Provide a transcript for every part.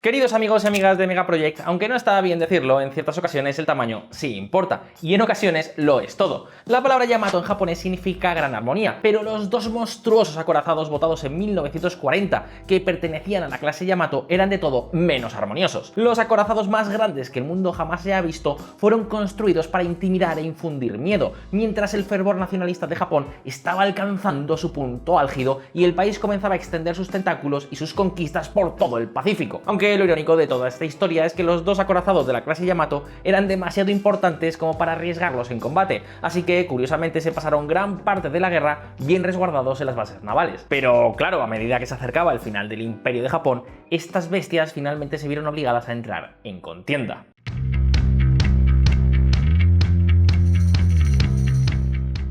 Queridos amigos y amigas de Megaproject, aunque no está bien decirlo, en ciertas ocasiones el tamaño sí importa, y en ocasiones lo es todo. La palabra Yamato en japonés significa gran armonía, pero los dos monstruosos acorazados botados en 1940 que pertenecían a la clase Yamato eran de todo menos armoniosos. Los acorazados más grandes que el mundo jamás haya visto fueron construidos para intimidar e infundir miedo, mientras el fervor nacionalista de Japón estaba alcanzando su punto álgido y el país comenzaba a extender sus tentáculos y sus conquistas por todo el Pacífico. Aunque lo irónico de toda esta historia es que los dos acorazados de la clase Yamato eran demasiado importantes como para arriesgarlos en combate, así que curiosamente se pasaron gran parte de la guerra bien resguardados en las bases navales. Pero claro, a medida que se acercaba el final del Imperio de Japón, estas bestias finalmente se vieron obligadas a entrar en contienda.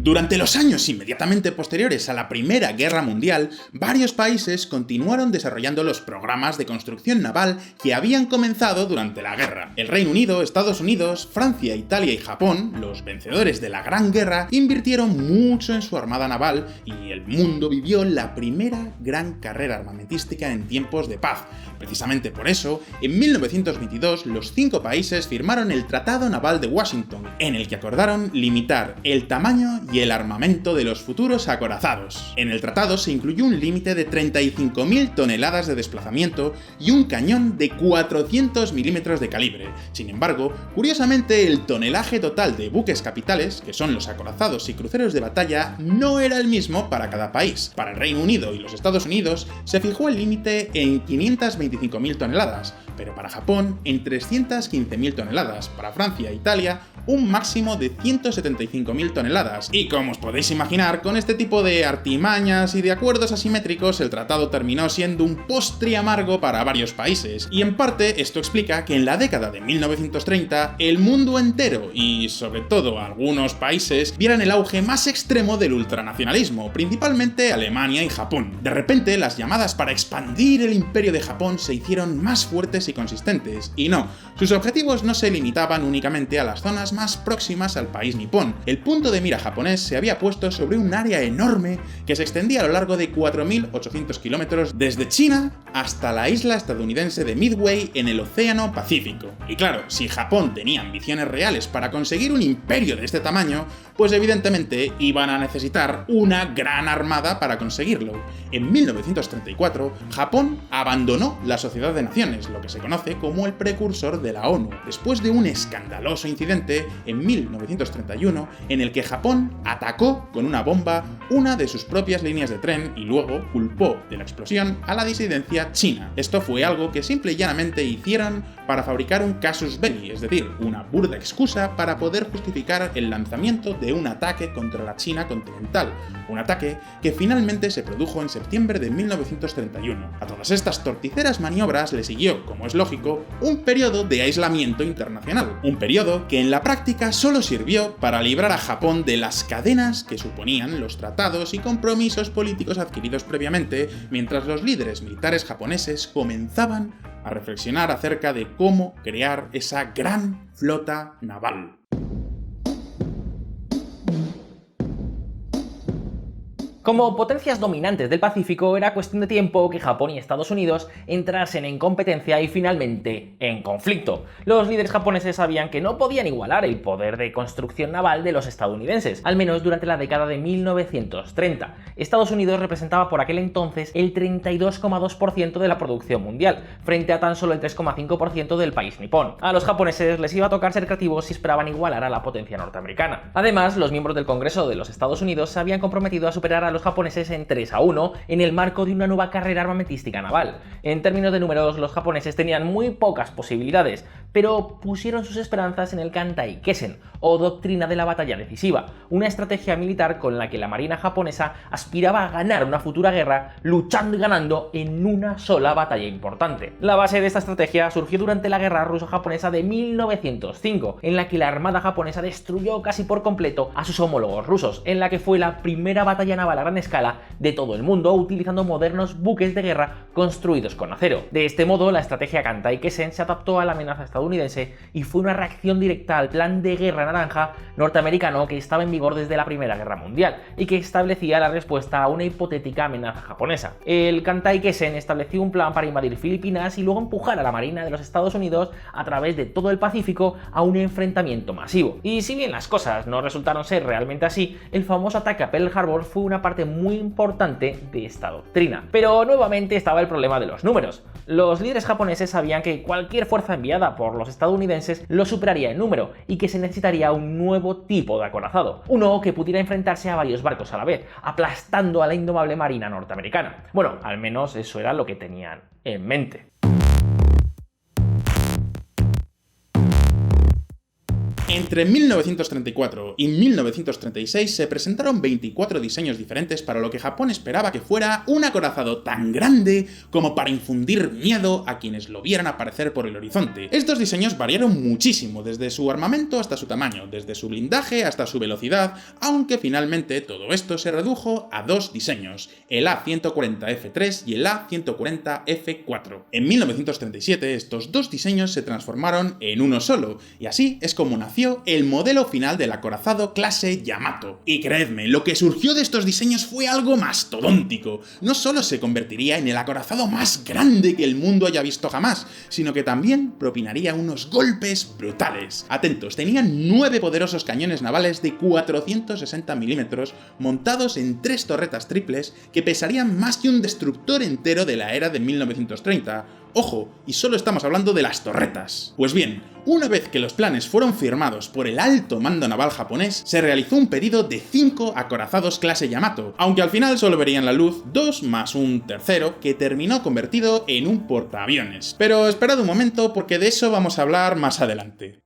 Durante los años inmediatamente posteriores a la Primera Guerra Mundial, varios países continuaron desarrollando los programas de construcción naval que habían comenzado durante la guerra. El Reino Unido, Estados Unidos, Francia, Italia y Japón, los vencedores de la Gran Guerra, invirtieron mucho en su armada naval y el mundo vivió la primera gran carrera armamentística en tiempos de paz. Precisamente por eso, en 1922 los 5 países firmaron el Tratado Naval de Washington, en el que acordaron limitar el tamaño y el armamento de los futuros acorazados. En el tratado se incluyó un límite de 35.000 toneladas de desplazamiento y un cañón de 400 milímetros de calibre. Sin embargo, curiosamente el tonelaje total de buques capitales, que son los acorazados y cruceros de batalla, no era el mismo para cada país. Para el Reino Unido y los Estados Unidos se fijó el límite en 525.000 toneladas, pero para Japón en 315.000 toneladas, para Francia e Italia un máximo de 175.000 toneladas. Y como os podéis imaginar, con este tipo de artimañas y de acuerdos asimétricos, el tratado terminó siendo un postre amargo para varios países. Y en parte esto explica que en la década de 1930 el mundo entero, y sobre todo algunos países, vieran el auge más extremo del ultranacionalismo, principalmente Alemania y Japón. De repente las llamadas para expandir el imperio de Japón se hicieron más fuertes y consistentes. Y no, sus objetivos no se limitaban únicamente a las zonas más próximas al país nipón. El punto de mira japonés se había puesto sobre un área enorme que se extendía a lo largo de 4.800 kilómetros desde China hasta la isla estadounidense de Midway en el Océano Pacífico. Y claro, si Japón tenía ambiciones reales para conseguir un imperio de este tamaño, pues evidentemente iban a necesitar una gran armada para conseguirlo. En 1934, Japón abandonó la Sociedad de Naciones, lo que se conoce como el precursor de la ONU, después de un escandaloso incidente en 1931 en el que Japón atacó con una bomba una de sus propias líneas de tren y luego culpó de la explosión a la disidencia china. Esto fue algo que simple y llanamente hicieron para fabricar un casus belli, es decir, una burda excusa para poder justificar el lanzamiento de un ataque contra la China continental, un ataque que finalmente se produjo en septiembre de 1931. A todas estas torticeras maniobras le siguió, como es lógico, un periodo de aislamiento internacional, un periodo que en la práctica solo sirvió para librar a Japón de las cadenas que suponían los tratados y compromisos políticos adquiridos previamente, mientras los líderes militares japoneses comenzaban a reflexionar acerca de cómo crear esa gran flota naval. Como potencias dominantes del Pacífico, era cuestión de tiempo que Japón y Estados Unidos entrasen en competencia y finalmente en conflicto. Los líderes japoneses sabían que no podían igualar el poder de construcción naval de los estadounidenses, al menos durante la década de 1930. Estados Unidos representaba por aquel entonces el 32,2% de la producción mundial, frente a tan solo el 3,5% del país nipón. A los japoneses les iba a tocar ser creativos si esperaban igualar a la potencia norteamericana. Además, los miembros del Congreso de los Estados Unidos se habían comprometido a superar a los japoneses en 3-1 en el marco de una nueva carrera armamentística naval. En términos de números, los japoneses tenían muy pocas posibilidades, pero pusieron sus esperanzas en el Kantai Kesen, o doctrina de la batalla decisiva, una estrategia militar con la que la marina japonesa aspiraba a ganar una futura guerra luchando y ganando en una sola batalla importante. La base de esta estrategia surgió durante la guerra ruso-japonesa de 1905, en la que la armada japonesa destruyó casi por completo a sus homólogos rusos, en la que fue la primera batalla naval a gran escala de todo el mundo, utilizando modernos buques de guerra construidos con acero. De este modo, la estrategia Kantai Kesen se adaptó a la amenaza estadounidense estadounidense y fue una reacción directa al plan de guerra naranja norteamericano que estaba en vigor desde la Primera Guerra Mundial y que establecía la respuesta a una hipotética amenaza japonesa. El Kantai Kesen estableció un plan para invadir Filipinas y luego empujar a la Marina de los Estados Unidos a través de todo el Pacífico a un enfrentamiento masivo. Y si bien las cosas no resultaron ser realmente así, el famoso ataque a Pearl Harbor fue una parte muy importante de esta doctrina. Pero nuevamente estaba el problema de los números. Los líderes japoneses sabían que cualquier fuerza enviada por los estadounidenses lo superaría en número y que se necesitaría un nuevo tipo de acorazado, uno que pudiera enfrentarse a varios barcos a la vez, aplastando a la indomable marina norteamericana. Bueno, al menos eso era lo que tenían en mente. Entre 1934 y 1936 se presentaron 24 diseños diferentes para lo que Japón esperaba que fuera un acorazado tan grande como para infundir miedo a quienes lo vieran aparecer por el horizonte. Estos diseños variaron muchísimo, desde su armamento hasta su tamaño, desde su blindaje hasta su velocidad, aunque finalmente todo esto se redujo a dos diseños, el A140F3 y el A140F4. En 1937 estos dos diseños se transformaron en uno solo, y así es como nació el modelo final del acorazado clase Yamato. Y creedme, lo que surgió de estos diseños fue algo mastodóntico. No solo se convertiría en el acorazado más grande que el mundo haya visto jamás, sino que también propinaría unos golpes brutales. Atentos, tenían 9 poderosos cañones navales de 460 milímetros montados en 3 torretas triples que pesarían más que un destructor entero de la era de 1930. Ojo, y solo estamos hablando de las torretas. Pues bien, una vez que los planes fueron firmados por el alto mando naval japonés, se realizó un pedido de 5 acorazados clase Yamato, aunque al final solo verían la luz 2 más un tercero que terminó convertido en un portaaviones. Pero esperad un momento porque de eso vamos a hablar más adelante.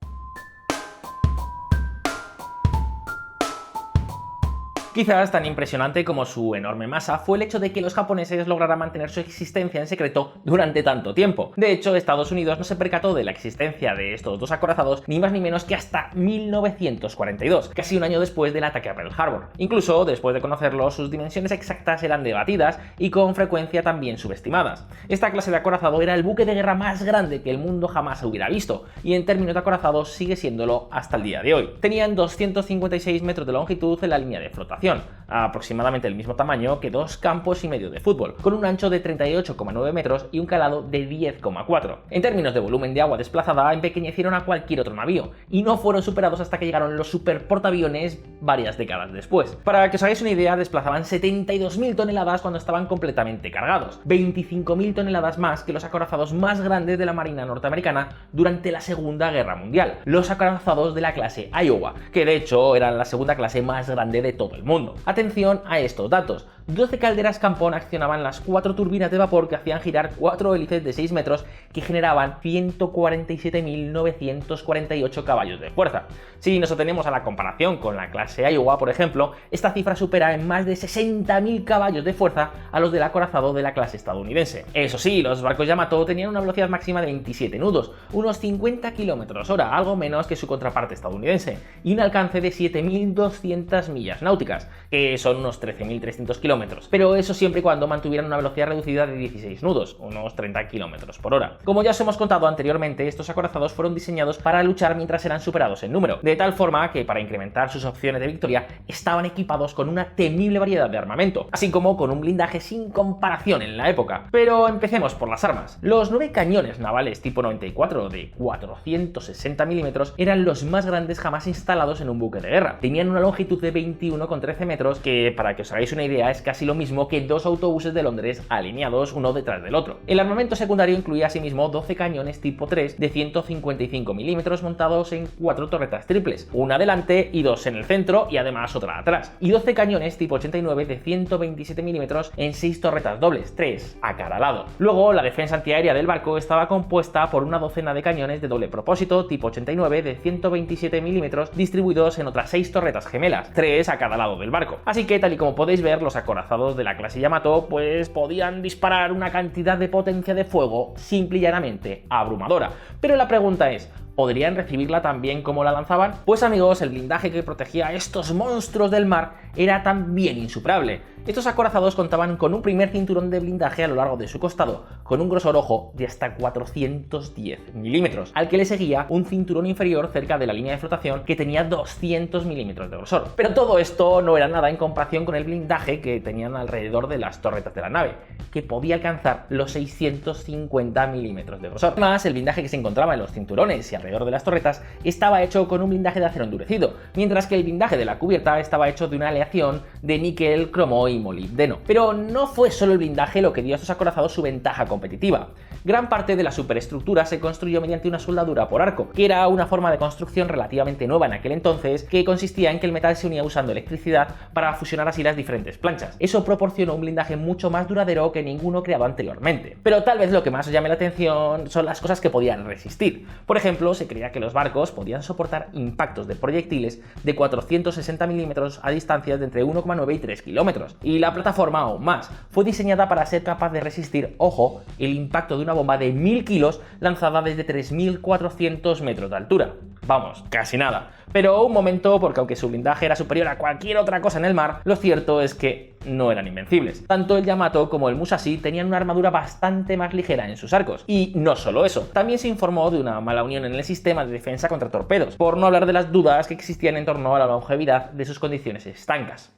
Quizás tan impresionante como su enorme masa fue el hecho de que los japoneses lograran mantener su existencia en secreto durante tanto tiempo. De hecho, Estados Unidos no se percató de la existencia de estos dos acorazados ni más ni menos que hasta 1942, casi un año después del ataque a Pearl Harbor. Incluso después de conocerlo, sus dimensiones exactas eran debatidas y con frecuencia también subestimadas. Esta clase de acorazado era el buque de guerra más grande que el mundo jamás hubiera visto, y en términos de acorazados sigue siéndolo hasta el día de hoy. Tenían 256 metros de longitud en la línea de flotación, aproximadamente el mismo tamaño que 2 campos y medio de fútbol, con un ancho de 38,9 metros y un calado de 10,4. En términos de volumen de agua desplazada, empequeñecieron a cualquier otro navío, y no fueron superados hasta que llegaron los superportaaviones varias décadas después. Para que os hagáis una idea, desplazaban 72.000 toneladas cuando estaban completamente cargados, 25.000 toneladas más que los acorazados más grandes de la Marina norteamericana durante la Segunda Guerra Mundial, los acorazados de la clase Iowa, que de hecho eran la segunda clase más grande de todo el mundo. Atención a estos datos: 12 calderas Campón accionaban las 4 turbinas de vapor que hacían girar 4 hélices de 6 metros que generaban 147.948 caballos de fuerza. Si nos atenemos a la comparación con la clase Iowa, por ejemplo, esta cifra supera en más de 60.000 caballos de fuerza a los del acorazado de la clase estadounidense. Eso sí, los barcos Yamato tenían una velocidad máxima de 27 nudos, unos 50 km/h, algo menos que su contraparte estadounidense, y un alcance de 7.200 millas náuticas, que son unos 13.300 kilómetros, pero eso siempre y cuando mantuvieran una velocidad reducida de 16 nudos, unos 30 km por hora. Como ya os hemos contado anteriormente, estos acorazados fueron diseñados para luchar mientras eran superados en número, de tal forma que para incrementar sus opciones de victoria estaban equipados con una temible variedad de armamento, así como con un blindaje sin comparación en la época. Pero empecemos por las armas. Los 9 cañones navales tipo 94 de 460 milímetros eran los más grandes jamás instalados en un buque de guerra. Tenían una longitud de 21,13 metros, que para que os hagáis una idea es casi lo mismo que 2 autobuses de Londres alineados uno detrás del otro. El armamento secundario incluía asimismo 12 cañones tipo 3 de 155 milímetros montados en 4 torretas triples, una delante y 2 en el centro y además otra atrás, y 12 cañones tipo 89 de 127 milímetros en 6 torretas dobles, 3 a cada lado. Luego, la defensa antiaérea del barco estaba compuesta por una docena de cañones de doble propósito tipo 89 de 127 milímetros distribuidos en otras 6 torretas gemelas, 3 a cada lado del barco. Así que, tal y como podéis ver, los acorazados de la clase Yamato pues podían disparar una cantidad de potencia de fuego simple y llanamente abrumadora. Pero la pregunta es, ¿Podrían recibirla tan bien como la lanzaban? Pues amigos, el blindaje que protegía a estos monstruos del mar era también insuperable. Estos acorazados contaban con un primer cinturón de blindaje a lo largo de su costado, con un grosor, ojo, de hasta 410 milímetros, al que le seguía un cinturón inferior cerca de la línea de flotación que tenía 200 milímetros de grosor. Pero todo esto no era nada en comparación con el blindaje que tenían alrededor de las torretas de la nave, que podía alcanzar los 650 milímetros de grosor. Además, el blindaje que se encontraba en los cinturones y alrededor de las torretas estaba hecho con un blindaje de acero endurecido, mientras que el blindaje de la cubierta estaba hecho de una aleación de níquel, cromo y molibdeno. Pero no fue solo el blindaje lo que dio a estos acorazados su ventaja competitiva. Gran parte de la superestructura se construyó mediante una soldadura por arco, que era una forma de construcción relativamente nueva en aquel entonces, que consistía en que el metal se unía usando electricidad para fusionar así las diferentes planchas. Eso proporcionó un blindaje mucho más duradero que ninguno creado anteriormente. Pero tal vez lo que más os llame la atención son las cosas que podían resistir. Por ejemplo, se creía que los barcos podían soportar impactos de proyectiles de 460 milímetros a distancias de entre 1,9 y 3 kilómetros. Y la plataforma aún más. Fue diseñada para ser capaz de resistir, ojo, el impacto de una bomba de 1000 kilos lanzada desde 3400 metros de altura. Vamos, casi nada. Pero un momento, porque aunque su blindaje era superior a cualquier otra cosa en el mar, lo cierto es que no eran invencibles. Tanto el Yamato como el Musashi tenían una armadura bastante más ligera en sus arcos. Y no solo eso, también se informó de una mala unión en el sistema de defensa contra torpedos, por no hablar de las dudas que existían en torno a la longevidad de sus condiciones estancas.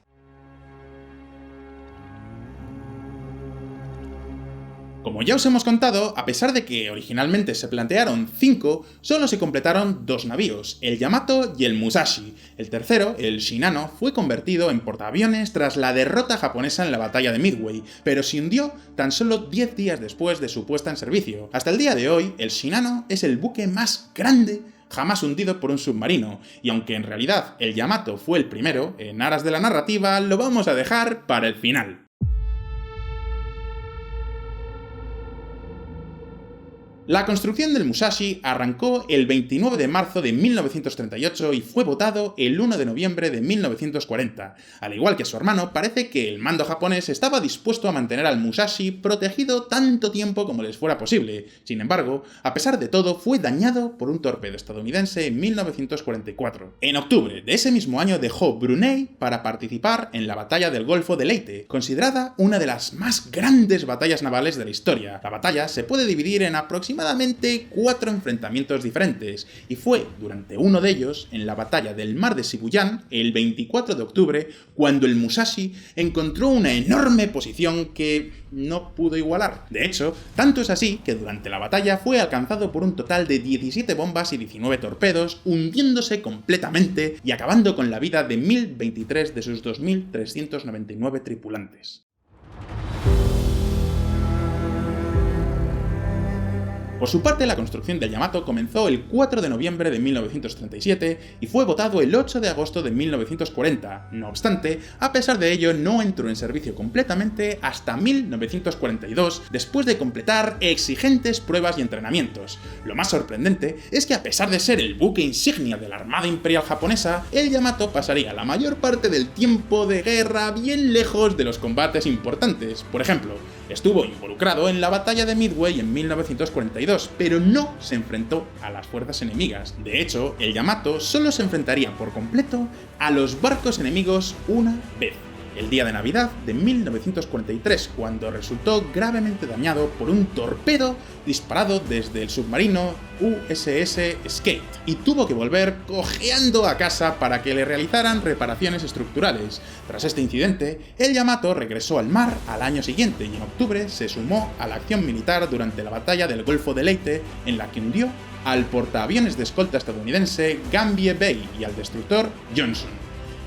Como ya os hemos contado, a pesar de que originalmente se plantearon 5, solo se completaron 2 navíos, el Yamato y el Musashi. El tercero, el Shinano, fue convertido en portaaviones tras la derrota japonesa en la batalla de Midway, pero se hundió tan solo 10 días después de su puesta en servicio. Hasta el día de hoy, el Shinano es el buque más grande jamás hundido por un submarino, y aunque en realidad el Yamato fue el primero, en aras de la narrativa lo vamos a dejar para el final. La construcción del Musashi arrancó el 29 de marzo de 1938 y fue votado el 1 de noviembre de 1940. Al igual que su hermano, parece que el mando japonés estaba dispuesto a mantener al Musashi protegido tanto tiempo como les fuera posible. Sin embargo, a pesar de todo, fue dañado por un torpedo estadounidense en 1944. En octubre de ese mismo año dejó Brunei para participar en la batalla del Golfo de Leyte, considerada una de las más grandes batallas navales de la historia. La batalla se puede dividir en aproximadamente 4 enfrentamientos diferentes, y fue durante uno de ellos, en la batalla del mar de Sibuyan, el 24 de octubre, cuando el Musashi encontró una enorme posición que no pudo igualar. De hecho, tanto es así que durante la batalla fue alcanzado por un total de 17 bombas y 19 torpedos, hundiéndose completamente y acabando con la vida de 1023 de sus 2399 tripulantes. Por su parte, la construcción del Yamato comenzó el 4 de noviembre de 1937 y fue votado el 8 de agosto de 1940. No obstante, a pesar de ello, no entró en servicio completamente hasta 1942, después de completar exigentes pruebas y entrenamientos. Lo más sorprendente es que, a pesar de ser el buque insignia de la Armada Imperial japonesa, el Yamato pasaría la mayor parte del tiempo de guerra bien lejos de los combates importantes. Por ejemplo, estuvo involucrado en la batalla de Midway en 1942, pero no se enfrentó a las fuerzas enemigas. De hecho, el Yamato solo se enfrentaría por completo a los barcos enemigos una vez, el día de Navidad de 1943, cuando resultó gravemente dañado por un torpedo disparado desde el submarino USS Skate, y tuvo que volver cojeando a casa para que le realizaran reparaciones estructurales. Tras este incidente, el Yamato regresó al mar al año siguiente y en octubre se sumó a la acción militar durante la batalla del Golfo de Leyte, en la que hundió al portaaviones de escolta estadounidense Gambier Bay y al destructor Johnson.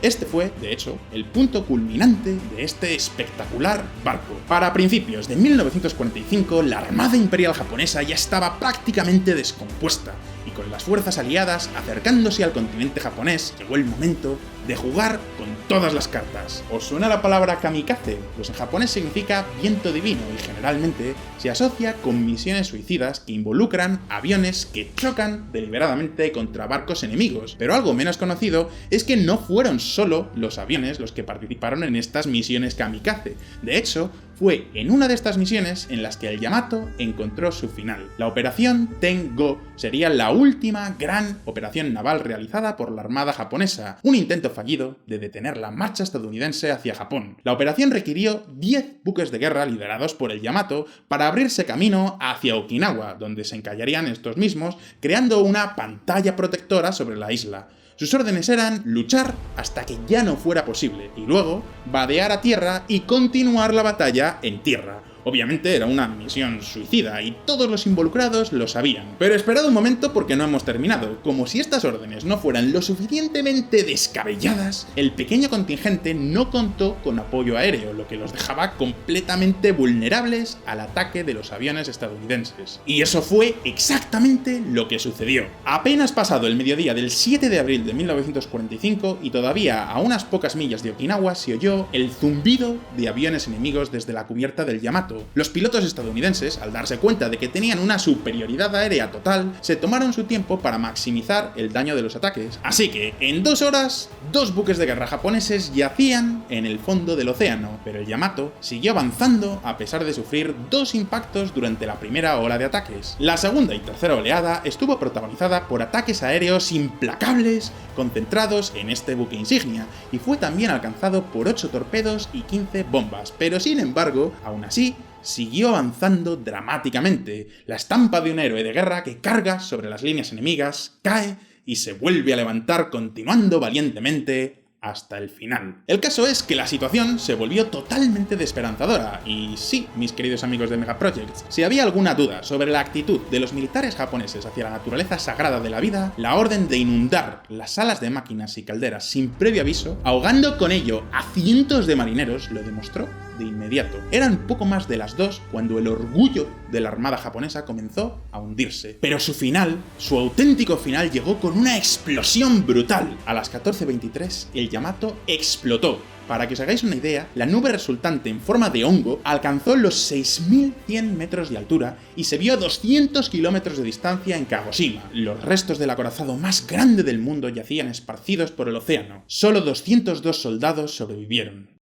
Este fue, de hecho, el punto culminante de este espectacular barco. Para principios de 1945, la Armada Imperial japonesa ya estaba prácticamente descompuesta, y con las fuerzas aliadas acercándose al continente japonés, llegó el momento de jugar con todas las cartas. ¿Os suena la palabra kamikaze? Pues en japonés significa viento divino y generalmente se asocia con misiones suicidas que involucran aviones que chocan deliberadamente contra barcos enemigos. Pero algo menos conocido es que no fueron solo los aviones los que participaron en estas misiones kamikaze. De hecho, Fue en una de estas misiones en las que el Yamato encontró su final. La Operación Ten-Go sería la última gran operación naval realizada por la Armada japonesa, un intento fallido de detener la marcha estadounidense hacia Japón. La operación requirió 10 buques de guerra liderados por el Yamato para abrirse camino hacia Okinawa, donde se encallarían estos mismos, creando una pantalla protectora sobre la isla. Sus órdenes eran luchar hasta que ya no fuera posible, y luego vadear a tierra y continuar la batalla en tierra. Obviamente era una misión suicida y todos los involucrados lo sabían. Pero esperad un momento porque no hemos terminado. Como si estas órdenes no fueran lo suficientemente descabelladas, el pequeño contingente no contó con apoyo aéreo, lo que los dejaba completamente vulnerables al ataque de los aviones estadounidenses. Y eso fue exactamente lo que sucedió. Apenas pasado el mediodía del 7 de abril de 1945 y todavía a unas pocas millas de Okinawa se oyó el zumbido de aviones enemigos desde la cubierta del Yamato. Los pilotos estadounidenses, al darse cuenta de que tenían una superioridad aérea total, se tomaron su tiempo para maximizar el daño de los ataques. Así que, en 2 horas, 2 buques de guerra japoneses yacían en el fondo del océano, pero el Yamato siguió avanzando a pesar de sufrir 2 impactos durante la primera ola de ataques. La segunda y tercera oleada estuvo protagonizada por ataques aéreos implacables concentrados en este buque insignia, y fue también alcanzado por 8 torpedos y 15 bombas, pero sin embargo, aún así, siguió avanzando dramáticamente. La estampa de un héroe de guerra que carga sobre las líneas enemigas, cae y se vuelve a levantar continuando valientemente hasta el final. El caso es que la situación se volvió totalmente desesperanzadora, y sí, mis queridos amigos de Megaprojects, si había alguna duda sobre la actitud de los militares japoneses hacia la naturaleza sagrada de la vida, la orden de inundar las salas de máquinas y calderas sin previo aviso, ahogando con ello a cientos de marineros, lo demostró de inmediato. Eran poco más de las 2 cuando el orgullo de la armada japonesa comenzó a hundirse. Pero su final, su auténtico final, llegó con una explosión brutal. A las 14:23, el Yamato explotó. Para que os hagáis una idea, la nube resultante en forma de hongo alcanzó los 6.100 metros de altura y se vio a 200 kilómetros de distancia en Kagoshima. Los restos del acorazado más grande del mundo yacían esparcidos por el océano. Solo 202 soldados sobrevivieron.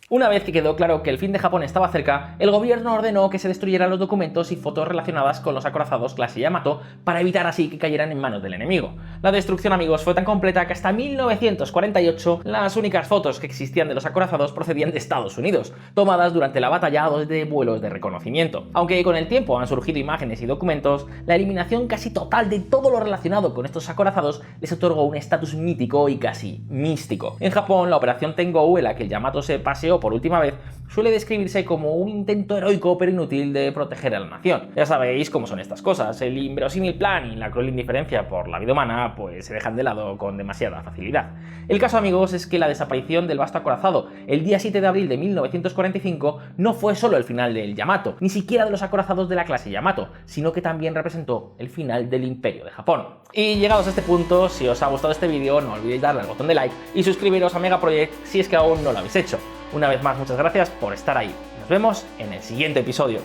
Una vez que quedó claro que el fin de Japón estaba cerca, el gobierno ordenó que se destruyeran los documentos y fotos relacionadas con los acorazados clase Yamato para evitar así que cayeran en manos del enemigo. La destrucción, amigos, fue tan completa que hasta 1948 las únicas fotos que existían de los acorazados procedían de Estados Unidos, tomadas durante la batalla o desde vuelos de reconocimiento. Aunque con el tiempo han surgido imágenes y documentos, la eliminación casi total de todo lo relacionado con estos acorazados les otorgó un estatus mítico y casi místico. En Japón, la operación Ten-Go, en la que el Yamato se paseó por última vez, suele describirse como un intento heroico pero inútil de proteger a la nación. Ya sabéis cómo son estas cosas, el inverosímil plan y la cruel indiferencia por la vida humana pues se dejan de lado con demasiada facilidad. El caso, amigos, es que la desaparición del vasto acorazado el día 7 de abril de 1945 no fue solo el final del Yamato, ni siquiera de los acorazados de la clase Yamato, sino que también representó el final del Imperio de Japón. Y llegados a este punto, si os ha gustado este vídeo, no olvidéis darle al botón de like y suscribiros a Megaproject si es que aún no lo habéis hecho. Una vez más, muchas gracias por estar ahí. Nos vemos en el siguiente episodio.